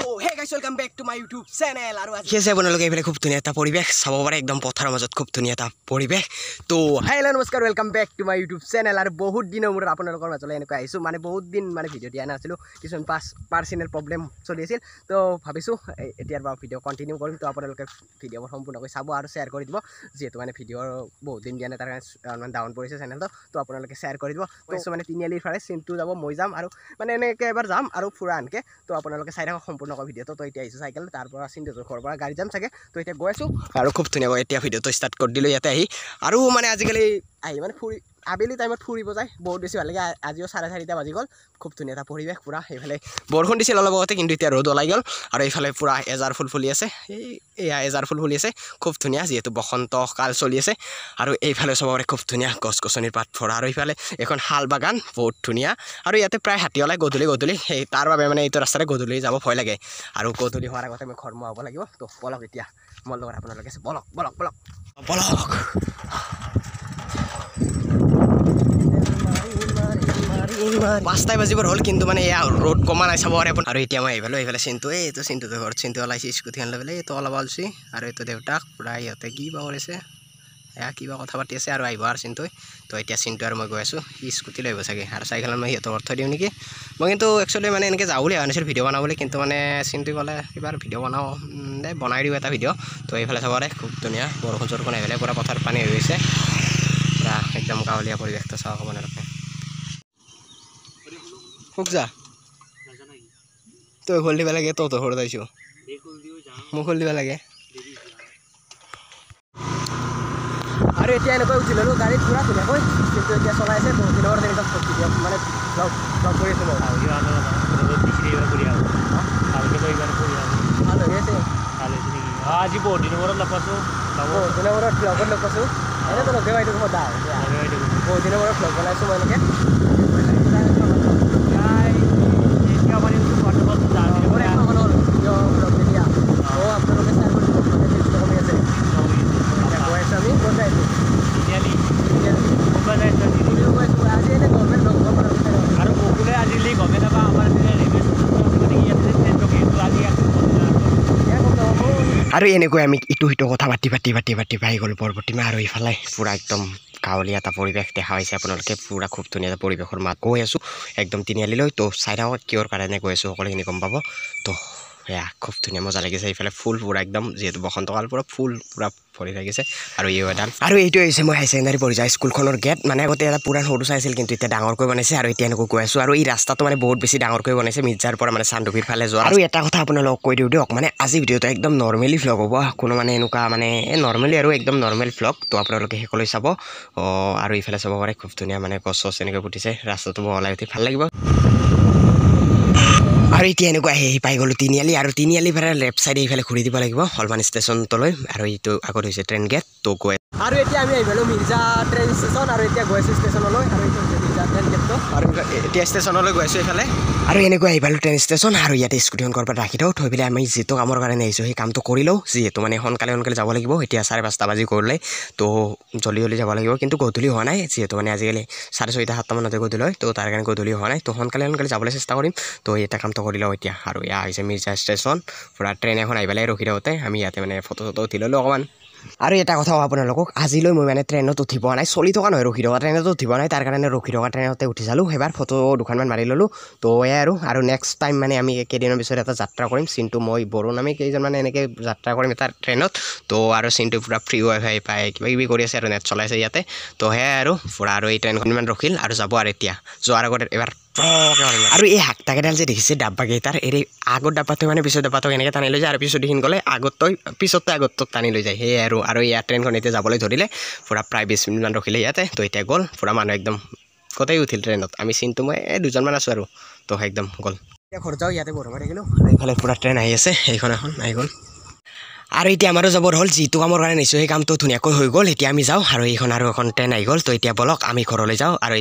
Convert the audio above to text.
hey guys, welcome back to my YouTube channel. আৰু আজি আপোনালোকে এইফালে খুব ধুনীয়া এটা পৰিবেশ চাব পাৰে একদম পথাৰৰ মাজত খুব ধুনীয়া এটা পৰিবেশ তো হেল্ল নমস্কাৰ welcome back to my YouTube channel আৰু বহুত দিনৰ মূৰত আপোনালোকৰ মাজলৈ এনেকৈ আহিছোঁ মানে বহুত দিন মানে ভিডিঅ' দিয়া নাছিলোঁ কিছুমান পাৰ্চনেল প্ৰব্লেম চলি আছিল তো ভাবিছোঁ এতিয়াৰ পৰা ভিডিঅ' কণ্টিনিউ কৰিম তো আপোনালোকে ভিডিঅ'বোৰ সম্পূৰ্ণকৈ চাব আৰু শ্বেয়াৰ কৰি দিব যিহেতু মানে ভিডিঅ'ৰ বহুত দিন দিয়া নাই তাৰ কাৰণে ডাউন পৰিছে চেনেলটো তো আপোনালোকে শ্বেয়াৰ কৰি দিব তো মানে তিনিআলিৰ ফালে চিনটো যাব মই যাম আৰু মানে এনেকৈ এবাৰ যাম আৰু ফুৰা আনকৈ তো আপোনালোকে চাই থাকক সম্পূৰ্ণকৈ ভিডিঅ'টো তো এতিয়া আহিছোঁ চাইকেল তাৰ পৰা চিন্তাটোৰ ঘৰৰ পৰা গাড়ী যাম চাগে তো এতিয়া গৈ আছোঁ আৰু খুব ধুনীয়াকৈ এতিয়া ভিডিঅ'টো ষ্টাৰ্ট কৰি দিলোঁ ইয়াতে আহি আৰু মানে আজিকালি আহি মানে ফুৰি আবেলি টাইমত ফুৰিব যায় বহুত বেছি ভাল লাগে আজিও 4:30 বাজি গ'ল খুব ধুনীয়া এটা পৰিৱেশ পুৰা এইফালে বৰষুণ দিছিল অলপ আগতে কিন্তু এতিয়া ৰ'দ ওলাই গ'ল আৰু এইফালে পুৰা এজাৰ ফুল ফুলি আছে এয়া এজাৰ ফুল ফুলি আছে খুব ধুনীয়া যিহেতু বসন্ত কাল চলি আছে আৰু এইফালে চবৰে খুব ধুনীয়া গছ গছনিৰ পাত ভৰা আৰু এইফালে এখন শাল বাগান বহুত ধুনীয়া আৰু ইয়াতে প্ৰায় হাতী ওলাই গধূলি সেই তাৰ বাবে মানে এইটো ৰাস্তাৰে গধূলি যাব ভয় লাগে আৰু গধূলি হোৱাৰ আগতে মই ঘৰ মোৱাব লাগিব তো বলক এতিয়া মোৰ লগত আপোনালোকে বলক 5টাই বাজিবৰ হ'ল কিন্তু মানে এয়া ৰ'দ কমা নাই চাব পাৰে আৰু এতিয়া মই এইফালে চিনটো এইটো চিনটো ঘৰত চিনটো ওলাইছে স্কুটিখন লৈ পেলাই এইটো অলপ ওলাইছে আৰু এইটো দেউতাক পুৰা ইহঁতে কিবা কৰিছে এয়া কিবা কথা পাতি আছে আৰু আহিব আৰু চিনটো তো এতিয়া চিনটো আৰু মই গৈ আছোঁ স্কুটি লৈ আহিব চাগে আৰু চাইকেলত মই সিহঁতৰ থৈ দিওঁ নেকি মই কিন্তু একচুৱেলি মানে এনেকৈ যাওঁ বুলি অহা নাছিলোঁ ভিডিঅ' বনাবলৈ কিন্তু মানে চিনটো ক'লে কিবা ভিডিঅ' বনাওঁ বনাই দিওঁ এটা ভিডিঅ' তো এইফালে চাব পাৰে খুব ধুনীয়া বৰষুণ চৰষুণ আহি পেলাই পুৰা পথাৰত পানী হৈ গৈছে পুৰা একদম গাঁৱলীয়া পৰিৱেশটো চাওক আপোনালোকে শুক যা তই খোল দিব লাগে তই ঘৰত আহিছোঁ মোক খোল দিব লাগে আৰু এতিয়া এনেকৈ উঠি ল'লোঁ গাড়ীত পুৰা ধুনীয়াকৈ কিন্তু এতিয়া চলাই আছে বহুত দিনৰ একদম মানে ব্লগ কৰি আছোঁ মই ভাল হৈ আছে আজি বহুত দিনৰ মূৰত লগ পাইছোঁ বহুত দিনৰ মূৰত ব্লগত লগ পাইছোঁ এনেতো লগে বাইদেউ সদা বহুত দিনৰ মূৰত ব্লগ বনাইছোঁ মই এনেকৈ আৰু এনেকৈ আমি ইটো সিটো কথা পাতি পাই গ'লোঁ পৰৱৰ্তীমা আৰু ইফালে পুৰা একদম গাঁৱলীয়া এটা পৰিৱেশ দেখা পাইছে আপোনালোকে পুৰা খুব ধুনীয়া এটা পৰিৱেশৰ মাত গৈ আছোঁ একদম তিনিআলিলৈ তো চাই থাকক কিহৰ কাৰণে গৈ আছোঁ সকলোখিনি গম পাব তো এয়া খুব ধুনীয়া মজা লাগিছে এইফালে ফুল পুৰা একদম যিহেতু বসন্তকাল পুৰা ফুল পুৰা ভৰি লাগিছে আৰু এডাল আৰু এইটো হৈছে মই হাই ছেকেণ্ডাৰী পঢ়ি যায় স্কুলখনৰ গেট মানে আগতে এটা পুৰা সৰু চাইছিল কিন্তু এতিয়া ডাঙৰকৈ বনাইছে আৰু এতিয়া এনেকৈ গৈ আছোঁ আৰু এই ৰাস্তাটো মানে বহুত বেছি ডাঙৰকৈ বনাইছে মিৰ্জাৰ পৰা মানে চান্দুবীৰ ফালে যোৱা আৰু এটা কথা আপোনালোকক কৈ দিওঁ দিয়ক মানে আজি ভিডিঅ'টো একদম নৰ্মেলি ভ্লগ হ'ব কোনো মানে এনেকুৱা মানে নৰ্মেলি আৰু একদম নৰ্মেল ভ্লগ তো আপোনালোকে শেষলৈ চাব আৰু ইফালে চাব পাৰে খুব ধুনীয়া মানে গছ চছ এনেকৈ ফুটিছে ৰাস্তাটো বহলাই উঠি ভাল লাগিব আৰু এতিয়া এনেকুৱা আহি পাই গ'লোঁ তিনিআলি আৰু তিনিআলি পৰা লেফ্ট চাইডে এইফালে ঘূৰি দিব লাগিব হলমান ষ্টেচনটোলৈ আৰু এইটো আগত হৈছে ট্ৰেইন গেট তো গৈ আৰু এতিয়া আমি আহি পালোঁ মিৰ্জা ট্ৰেইন ষ্টেচন আৰু এতিয়া গৈ আছোঁ ষ্টেচনলৈ আৰু এইটো হৈছে মিৰ্জা ট্ৰেইন গেটটো আৰু এতিয়া ষ্টেচনলৈ গৈ আছোঁ এইফালে আৰু এনেকৈ আহি পালোঁ ট্ৰেইন ষ্টেচন আৰু ইয়াতে স্কুটিখন ক'ৰবাত ৰাখি থওঁ থৈ পেলাই আমি যিটো কামৰ কাৰণে আহিছোঁ সেই কামটো কৰি লওঁ যিহেতু মানে সোনকালে যাব লাগিব এতিয়া 5:30 বাজি কৰিলে তো জলদি যাব লাগিব কিন্তু গধূলি হোৱা নাই যিহেতু মানে আজিকালি 6:30-7টা মানতে গধূলি হয় তো তাৰ কাৰণে গধূলি হোৱা নাই তো সোনকালে যাবলৈ চেষ্টা কৰিম তো এটা কামটো কৰি লওঁ এতিয়া আৰু এয়া হৈছে মিৰ্জা ষ্টেচন পুৰা ট্ৰেইন এখন আহি পেলাই ৰখি থাকোঁতে আমি ইয়াতে মানে ফটো উঠি ল'লোঁ অকণমান আৰু এটা কথা আপোনালোকক আজিলৈ মই মানে ট্ৰেইনত উঠি পোৱা নাই চলি থকা নহয় ৰখি থকা ট্ৰেইনতো উঠিব নাই তাৰ কাৰণে ৰখি থকা ট্ৰেইনতে উঠি চালোঁ সেইবাৰ ফটো দুখনমান মাৰি ল'লোঁ তো এয়াই আৰু নেক্সট টাইম মানে আমি কেইদিনৰ পিছত এটা যাত্ৰা কৰিম চিনটো মই বৰুণ আমি কেইজন মানে এনেকৈ যাত্ৰা কৰিম এটা ট্ৰেইনত তো আৰু চিনটো পুৰা ফ্ৰী ৱাইফাই পাই কিবা কৰি আছে আৰু নেট চলাইছে ইয়াতে তো সেয়াই আৰু পুৰা আৰু এই ট্ৰেইনখন ইমান ৰখিল আৰু যাব আৰু এতিয়া যোৱাৰ আগত এবাৰ আৰু এই হাকটাকেইডাল যে দেখিছে ডাব্বাকেইটাৰ এই আগত ডাব্বাটো মানে পিছত ডাব্বাটোক এনেকৈ টানি লৈ যায় আৰু পিছত দেখি গ'লে পিছতকৈ আগতটোক টানি লৈ যায় সেয়াই আৰু ইয়াত ট্ৰেইনখন এতিয়া যাবলৈ ধৰিলে পুৰা প্ৰায় 20 মিনিটমান ৰখিলে ইয়াতে তো এতিয়া গ'ল পুৰা মানুহ একদম গোটেই উঠিল ট্ৰেইনত আমি চিনটো মই দুজনমান আছোঁ আৰু তো একদম গ'ল এতিয়া ঘৰত যাওঁ ইয়াতে বৰমাই থাকিলোঁ এইফালে পুৰা ট্ৰেইন আহি আছে এখন আহি গ'ল আৰু এতিয়া আমাৰো যাবৰ হ'ল যিটো কামৰ কাৰণে নিশ্চয় সেই কামটো ধুনীয়াকৈ হৈ গ'ল এতিয়া আমি যাওঁ আৰু এইখন আৰু এখন ট্ৰেইন আহি গ'ল তো এতিয়া বলক আমি ঘৰলৈ যাওঁ আৰু